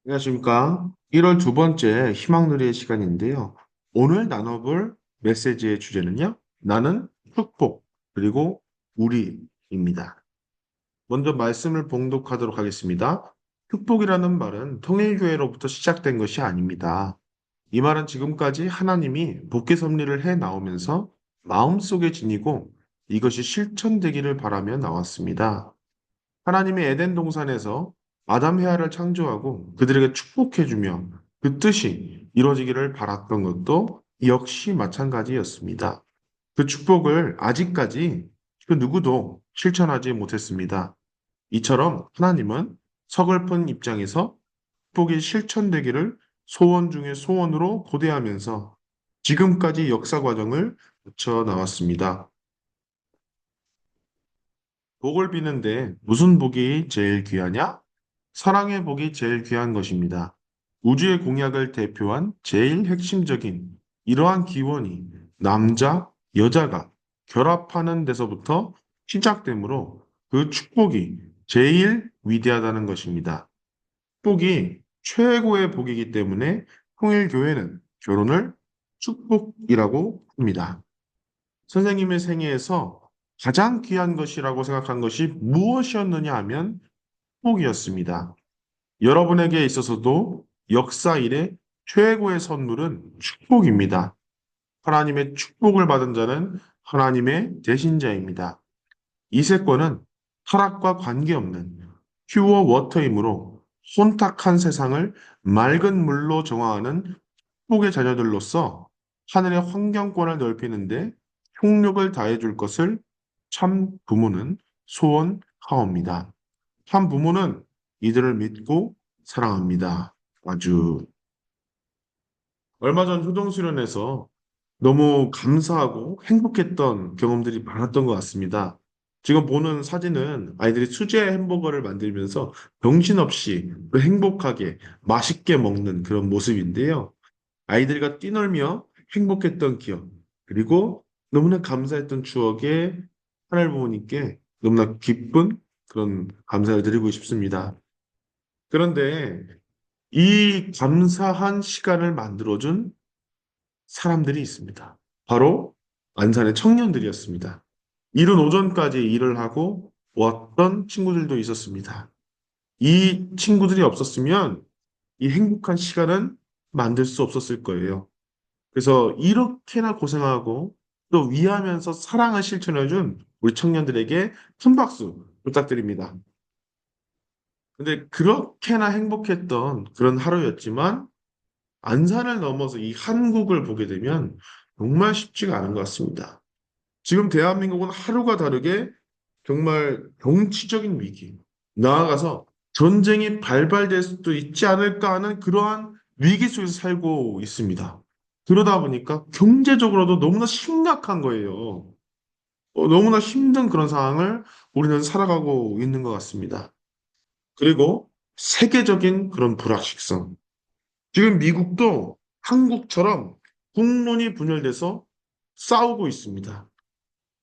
안녕하십니까. 1월 두 번째 희망누리의 시간인데요. 오늘 나눠볼 메시지의 주제는요. 나는 축복, 그리고 우리입니다. 먼저 말씀을 봉독하도록 하겠습니다. 축복이라는 말은 통일교회로부터 시작된 것이 아닙니다. 이 말은 지금까지 하나님이 복개 섭리를 해 나오면서 마음속에 지니고 이것이 실천되기를 바라며 나왔습니다. 하나님이 에덴 동산에서 아담 헤아를 창조하고 그들에게 축복해주며 그 뜻이 이루어지기를 바랐던 것도 역시 마찬가지였습니다. 그 축복을 아직까지 그 누구도 실천하지 못했습니다. 이처럼 하나님은 서글픈 입장에서 축복이 실천되기를 소원 중의 소원으로 고대하면서 지금까지 역사 과정을 거쳐 나왔습니다. 복을 비는데 무슨 복이 제일 귀하냐? 사랑의 복이 제일 귀한 것입니다. 우주의 공약을 대표한 제일 핵심적인 이러한 기원이 남자, 여자가 결합하는 데서부터 시작되므로 그 축복이 제일 위대하다는 것입니다. 축복이 최고의 복이기 때문에 통일교회는 결혼을 축복이라고 합니다. 선생님의 생애에서 가장 귀한 것이라고 생각한 것이 무엇이었느냐 하면 축복이었습니다. 여러분에게 있어서도 역사 이래 최고의 선물은 축복입니다. 하나님의 축복을 받은 자는 하나님의 대신자입니다. 이 세권은 타락과 관계없는 퓨어 워터이므로 혼탁한 세상을 맑은 물로 정화하는 축복의 자녀들로서 하늘의 환경권을 넓히는데 총력을 다해줄 것을 참 부모는 소원하옵니다. 참 부모는 이들을 믿고 사랑합니다. 아주 얼마 전 효동수련에서 너무 감사하고 행복했던 경험들이 많았던 것 같습니다. 지금 보는 사진은 아이들이 수제 햄버거를 만들면서 정신없이 또 행복하게 맛있게 먹는 그런 모습인데요. 아이들과 뛰놀며 행복했던 기억, 그리고 너무나 감사했던 추억에 하늘 부모님께 너무나 기쁜 그런 감사를 드리고 싶습니다. 그런데 이 감사한 시간을 만들어준 사람들이 있습니다. 바로 안산의 청년들이었습니다. 이른 오전까지 일을 하고 왔던 친구들도 있었습니다. 이 친구들이 없었으면 이 행복한 시간은 만들 수 없었을 거예요. 그래서 이렇게나 고생하고 또 위하면서 사랑을 실천해준 우리 청년들에게 큰 박수 부탁드립니다. 근데 그렇게나 행복했던 그런 하루였지만 안산을 넘어서 이 한국을 보게 되면 정말 쉽지가 않은 것 같습니다. 지금 대한민국은 하루가 다르게 정말 정치적인 위기, 나아가서 전쟁이 발발될 수도 있지 않을까 하는 그러한 위기 속에서 살고 있습니다. 그러다 보니까 경제적으로도 너무나 심각한 거예요. 너무나 힘든 그런 상황을 우리는 살아가고 있는 것 같습니다. 그리고 세계적인 그런 불확실성. 지금 미국도 한국처럼 국론이 분열돼서 싸우고 있습니다.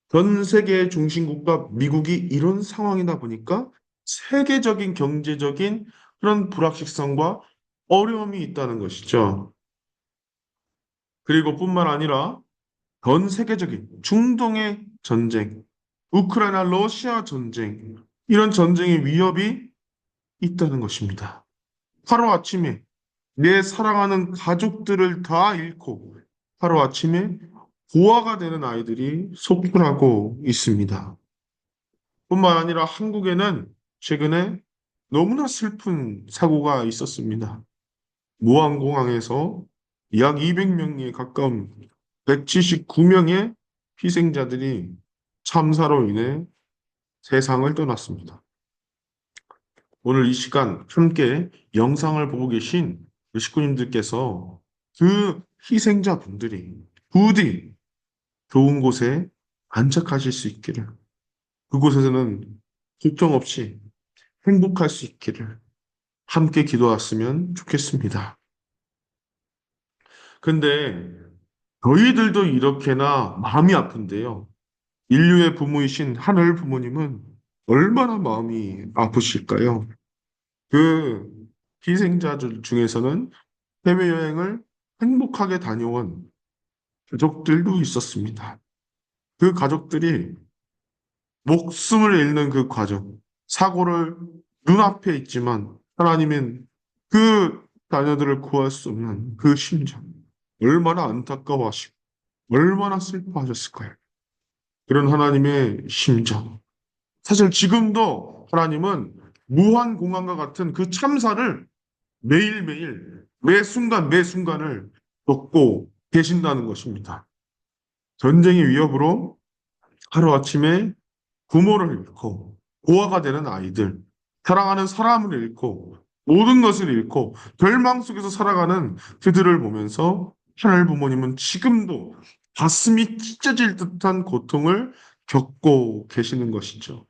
전 세계의 중심국가 미국이 이런 상황이다 보니까 세계적인 경제적인 그런 불확실성과 어려움이 있다는 것이죠. 그리고 뿐만 아니라 전 세계적인 중동의 전쟁, 우크라이나 러시아 전쟁, 이런 전쟁의 위협이 있다는 것입니다. 하루아침에 내 사랑하는 가족들을 다 잃고 하루아침에 고아가 되는 아이들이 속출하고 있습니다. 뿐만 아니라 한국에는 최근에 너무나 슬픈 사고가 있었습니다. 무안공항에서 약 200명에 가까운 179명의 희생자들이 참사로 인해 세상을 떠났습니다. 오늘 이 시간 함께 영상을 보고 계신 그 식구님들께서 그 희생자분들이 부디 좋은 곳에 안착하실 수 있기를, 그곳에서는 걱정 없이 행복할 수 있기를 함께 기도했으면 좋겠습니다. 근데 저희들도 이렇게나 마음이 아픈데요. 인류의 부모이신 하늘 부모님은 얼마나 마음이 아프실까요? 그 희생자들 중에서는 해외여행을 행복하게 다녀온 가족들도 있었습니다. 그 가족들이 목숨을 잃는 그 과정, 사고를 눈앞에 있지만 하나님은 그 자녀들을 구할 수 없는 그 심정, 얼마나 안타까워하시고 얼마나 슬퍼하셨을까요? 그런 하나님의 심정. 사실 지금도 하나님은 무한 공항과 같은 그 참사를 매일매일, 매 순간, 매 순간을 겪고 계신다는 것입니다. 전쟁의 위협으로 하루아침에 부모를 잃고 고아가 되는 아이들, 사랑하는 사람을 잃고 모든 것을 잃고 절망 속에서 살아가는 그들을 보면서 하늘 부모님은 지금도 가슴이 찢어질 듯한 고통을 겪고 계시는 것이죠.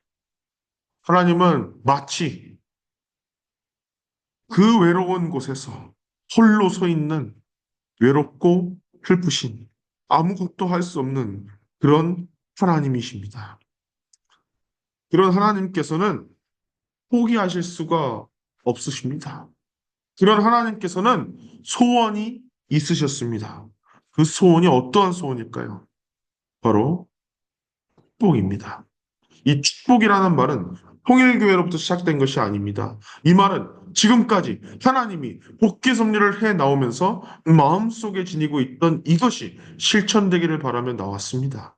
하나님은 마치 그 외로운 곳에서 홀로 서 있는 외롭고 슬프신 아무것도 할 수 없는 그런 하나님이십니다. 그런 하나님께서는 포기하실 수가 없으십니다. 그런 하나님께서는 소원이 있으셨습니다. 그 소원이 어떠한 소원일까요? 바로 축복입니다. 이 축복이라는 말은 통일교회로부터 시작된 것이 아닙니다. 이 말은 지금까지 하나님이 복귀 섭리를 해 나오면서 마음속에 지니고 있던 이것이 실천되기를 바라며 나왔습니다.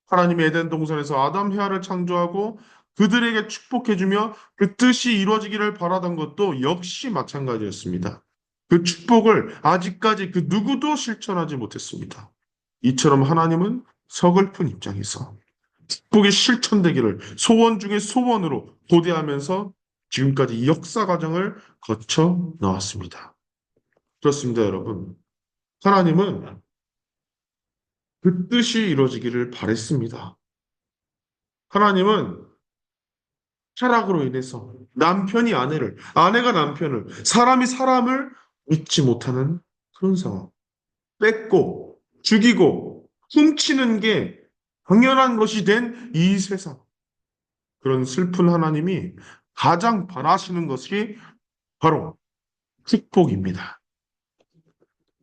하나님의 에덴 동산에서 아담 헤아를 창조하고 그들에게 축복해주며 그 뜻이 이루어지기를 바라던 것도 역시 마찬가지였습니다. 그 축복을 아직까지 그 누구도 실천하지 못했습니다. 이처럼 하나님은 서글픈 입장에서 축복이 실천되기를 소원 중에 소원으로 고대하면서 지금까지 이 역사 과정을 거쳐 나왔습니다. 그렇습니다, 여러분. 하나님은 그 뜻이 이루어지기를 바랬습니다. 하나님은 타락으로 인해서 남편이 아내를, 아내가 남편을, 사람이 사람을 믿지 못하는 그런 상황. 뺏고, 죽이고, 훔치는 게 당연한 것이 된 이 세상. 그런 슬픈 하나님이 가장 바라시는 것이 바로 축복입니다.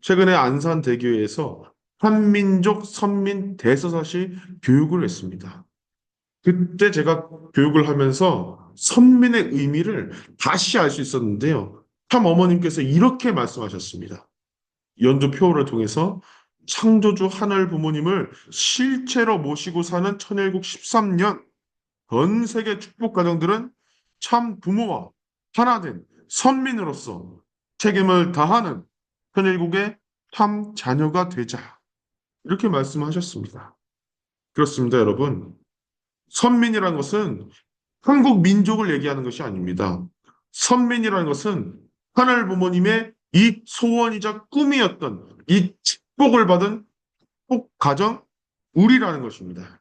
최근에 안산대교에서 한민족 선민 대서사시 교육을 했습니다. 그때 제가 교육을 하면서 선민의 의미를 다시 알 수 있었는데요. 참 어머님께서 이렇게 말씀하셨습니다. 연두 표어를 통해서 창조주 하늘 부모님을 실체로 모시고 사는 천일국 13년 전 세계 축복 가정들은 참 부모와 하나 된 선민으로서 책임을 다하는 천일국의 참 자녀가 되자. 이렇게 말씀하셨습니다. 그렇습니다, 여러분. 선민이라는 것은 한국 민족을 얘기하는 것이 아닙니다. 선민이라는 것은 하늘 부모님의 이 소원이자 꿈이었던 이 축복을 받은 축복 가정, 우리라는 것입니다.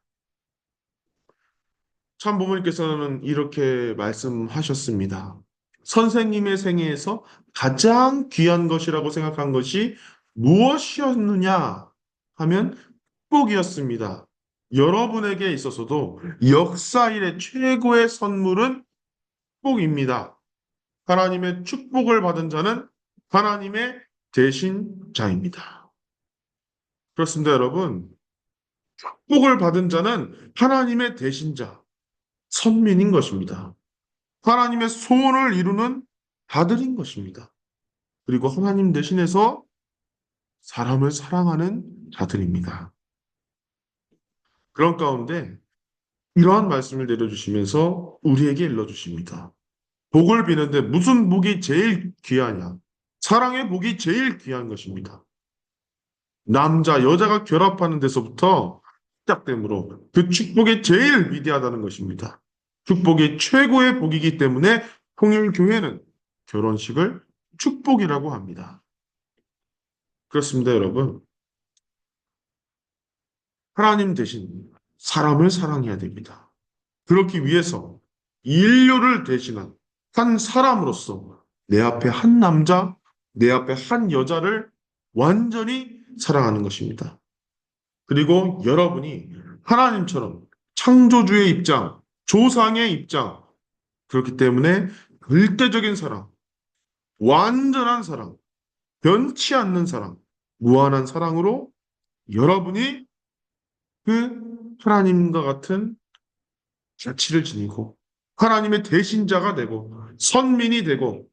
참 부모님께서는 이렇게 말씀하셨습니다. 선생님의 생애에서 가장 귀한 것이라고 생각한 것이 무엇이었느냐 하면 축복이었습니다. 여러분에게 있어서도 역사 일의 최고의 선물은 축복입니다. 하나님의 축복을 받은 자는 하나님의 대신자입니다. 그렇습니다, 여러분. 축복을 받은 자는 하나님의 대신자, 선민인 것입니다. 하나님의 소원을 이루는 아들인 것입니다. 그리고 하나님 대신해서 사람을 사랑하는 자들입니다. 그런 가운데 이러한 말씀을 내려주시면서 우리에게 일러주십니다. 복을 비는데 무슨 복이 제일 귀하냐? 사랑의 복이 제일 귀한 것입니다. 남자, 여자가 결합하는 데서부터 시작되므로 그 축복이 제일 위대하다는 것입니다. 축복이 최고의 복이기 때문에 통일교회는 결혼식을 축복이라고 합니다. 그렇습니다, 여러분. 하나님 대신 사람을 사랑해야 됩니다. 그렇기 위해서 인류를 대신한 한 사람으로서 내 앞에 한 남자, 내 앞에 한 여자를 완전히 사랑하는 것입니다. 그리고 여러분이 하나님처럼 창조주의 입장, 조상의 입장, 그렇기 때문에 절대적인 사랑, 완전한 사랑, 변치 않는 사랑, 무한한 사랑으로 여러분이 그 하나님과 같은 가치를 지니고 하나님의 대신자가 되고 선민이 되고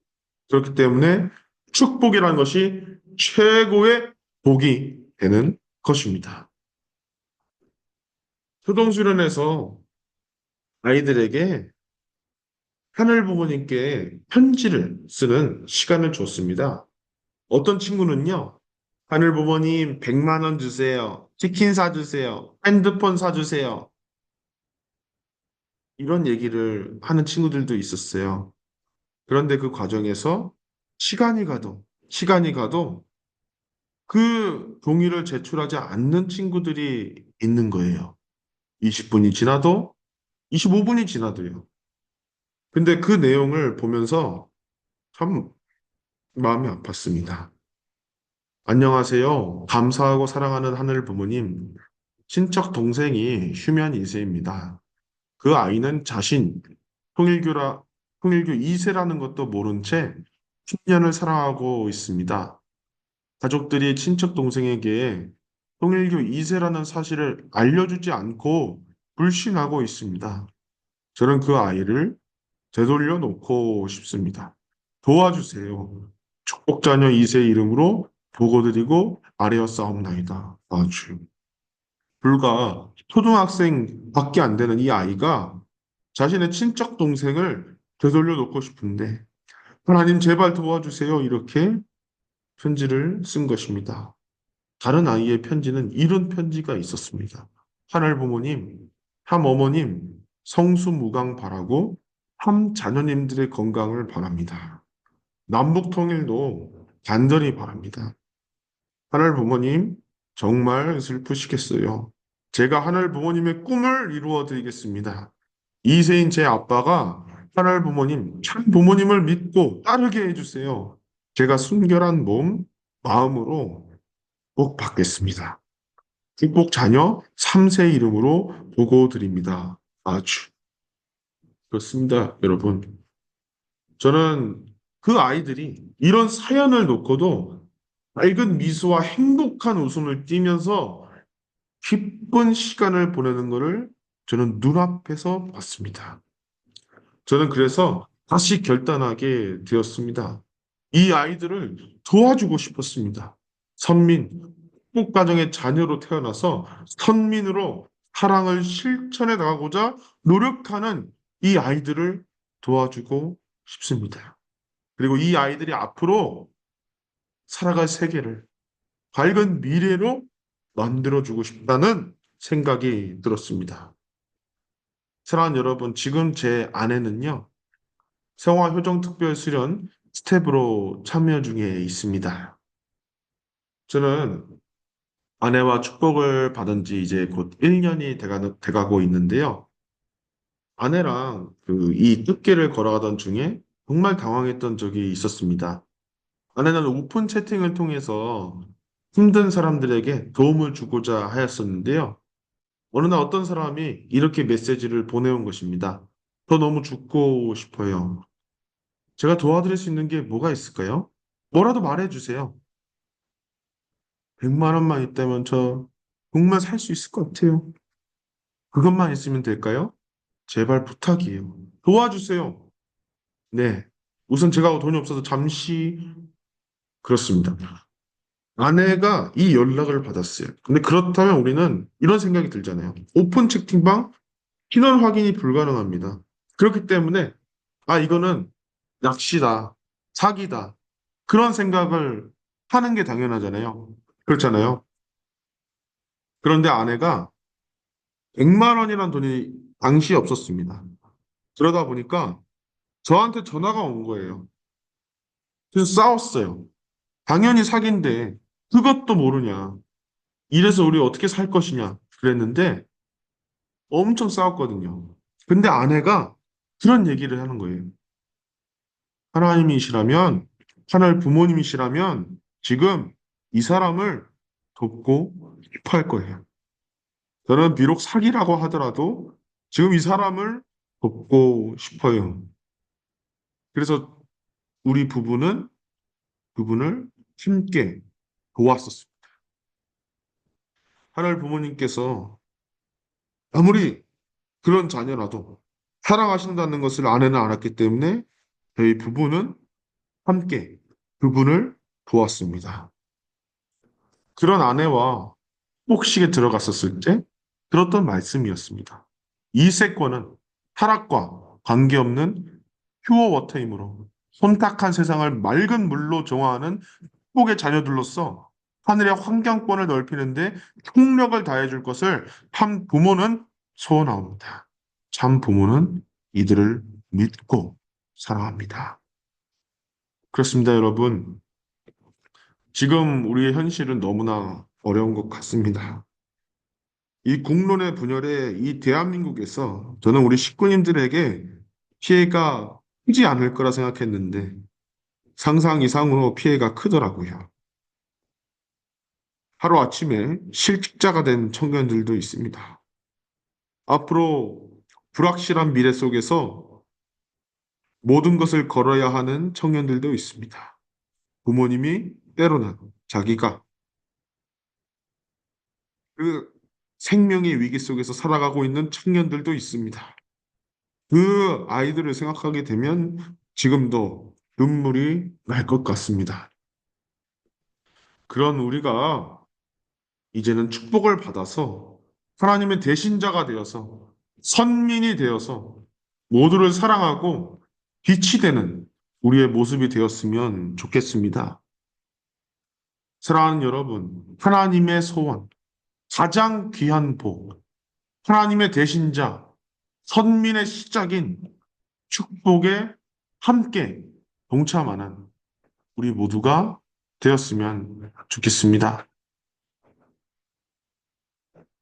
그렇기 때문에 축복이라는 것이 최고의 복이 되는 것입니다. 초등수련에서 아이들에게 하늘 부모님께 편지를 쓰는 시간을 줬습니다. 어떤 친구는요, 하늘 부모님 100만 원 주세요. 치킨 사주세요. 핸드폰 사주세요. 이런 얘기를 하는 친구들도 있었어요. 그런데 그 과정에서 시간이 가도 그 종이를 제출하지 않는 친구들이 있는 거예요. 20분이 지나도, 25분이 지나도요. 근데 그 내용을 보면서 참 마음이 아팠습니다. 안녕하세요. 감사하고 사랑하는 하늘 부모님. 친척 동생이 휴면 2세입니다. 그 아이는 통일교 2세라는 것도 모른 채 10년을 살아가고 있습니다. 가족들이 친척 동생에게 통일교 2세라는 사실을 알려주지 않고 불신하고 있습니다. 저는 그 아이를 되돌려 놓고 싶습니다. 도와주세요. 축복자녀 2세 이름으로 보고드리고 아뢰었사옵나이다. 아주 불과 초등학생밖에 안 되는 이 아이가 자신의 친척 동생을 되돌려 놓고 싶은데 하나님 제발 도와주세요. 이렇게 편지를 쓴 것입니다. 다른 아이의 편지는 이런 편지가 있었습니다. 하늘 부모님, 함 어머님, 성수무강 바라고 함 자녀님들의 건강을 바랍니다. 남북 통일도 간절히 바랍니다. 하늘 부모님, 정말 슬프시겠어요. 제가 하늘 부모님의 꿈을 이루어 드리겠습니다. 2세인 제 아빠가 하늘 부모님, 참 부모님을 믿고 따르게 해주세요. 제가 순결한 마음으로 꼭 받겠습니다. 축복 자녀 3세 이름으로 보고 드립니다. 아주 그렇습니다, 여러분. 저는 그 아이들이 이런 사연을 놓고도 맑은 미소와 행복한 웃음을 띠면서 기쁜 시간을 보내는 것을 저는 눈앞에서 봤습니다. 저는 그래서 다시 결단하게 되었습니다. 이 아이들을 도와주고 싶었습니다. 선민, 한국가정의 자녀로 태어나서 선민으로 사랑을 실천해 나가고자 노력하는 이 아이들을 도와주고 싶습니다. 그리고 이 아이들이 앞으로 살아갈 세계를 밝은 미래로 만들어주고 싶다는 생각이 들었습니다. 사랑하는 여러분, 지금 제 아내는요, 생화효정특별수련 스텝으로 참여 중에 있습니다. 저는 아내와 축복을 받은 지 이제 곧 1년이 돼가고 있는데요. 아내랑 이 뜻길을 걸어가던 중에 정말 당황했던 적이 있었습니다. 아내는 오픈 채팅을 통해서 힘든 사람들에게 도움을 주고자 하였었는데요. 어느 날 어떤 사람이 이렇게 메시지를 보내온 것입니다. 저 너무 죽고 싶어요. 제가 도와드릴 수 있는 게 뭐가 있을까요? 뭐라도 말해주세요. 100만 원만 있다면 저 정말 살 수 있을 것 같아요. 그것만 있으면 될까요? 제발 부탁이에요. 도와주세요. 네. 우선 제가 돈이 없어서 잠시 그렇습니다. 아내가 이 연락을 받았어요. 근데 그렇다면 우리는 이런 생각이 들잖아요. 오픈 채팅방 신원 확인이 불가능합니다. 그렇기 때문에 이거는 낚시다, 사기다. 그런 생각을 하는 게 당연하잖아요. 그렇잖아요. 그런데 아내가 100만 원이라는 돈이 당시에 없었습니다. 그러다 보니까 저한테 전화가 온 거예요. 그래서 싸웠어요. 당연히 사기인데 그것도 모르냐. 이래서 우리 어떻게 살 것이냐. 그랬는데 엄청 싸웠거든요. 근데 아내가 그런 얘기를 하는 거예요. 하나님이시라면, 하늘 부모님이시라면 지금 이 사람을 돕고 싶어 할 거예요. 저는 비록 사기라고 하더라도 지금 이 사람을 돕고 싶어요. 그래서 우리 부부는 그분을 함께 도왔었습니다. 하늘 부모님께서 아무리 그런 자녀라도 사랑하신다는 것을 아내는 알았기 때문에 저희 부부는 함께 그분을 도왔습니다. 그런 아내와 복식에 들어갔었을 때 들었던 말씀이었습니다. 이 세권은 타락과 관계없는 퓨어 워터이므로 혼탁한 세상을 맑은 물로 정화하는 축복의 자녀들로서 하늘의 환경권을 넓히는데 총력을 다해줄 것을 참 부모는 소원합니다. 참 부모는 이들을 믿고 사랑합니다. 그렇습니다, 여러분. 지금 우리의 현실은 너무나 어려운 것 같습니다. 이 공론의 분열에 이 대한민국에서 저는 우리 식구님들에게 피해가 크지 않을 거라 생각했는데 상상 이상으로 피해가 크더라고요. 하루아침에 실직자가 된 청년들도 있습니다. 앞으로 불확실한 미래 속에서 모든 것을 걸어야 하는 청년들도 있습니다. 부모님이 때로는 자기가 그 생명의 위기 속에서 살아가고 있는 청년들도 있습니다. 그 아이들을 생각하게 되면 지금도 눈물이 날 것 같습니다. 그런 우리가 이제는 축복을 받아서 하나님의 대신자가 되어서 선민이 되어서 모두를 사랑하고 빛이 되는 우리의 모습이 되었으면 좋겠습니다. 사랑하는 여러분, 하나님의 소원, 가장 귀한 복, 하나님의 대신자, 선민의 시작인 축복에 함께 동참하는 우리 모두가 되었으면 좋겠습니다.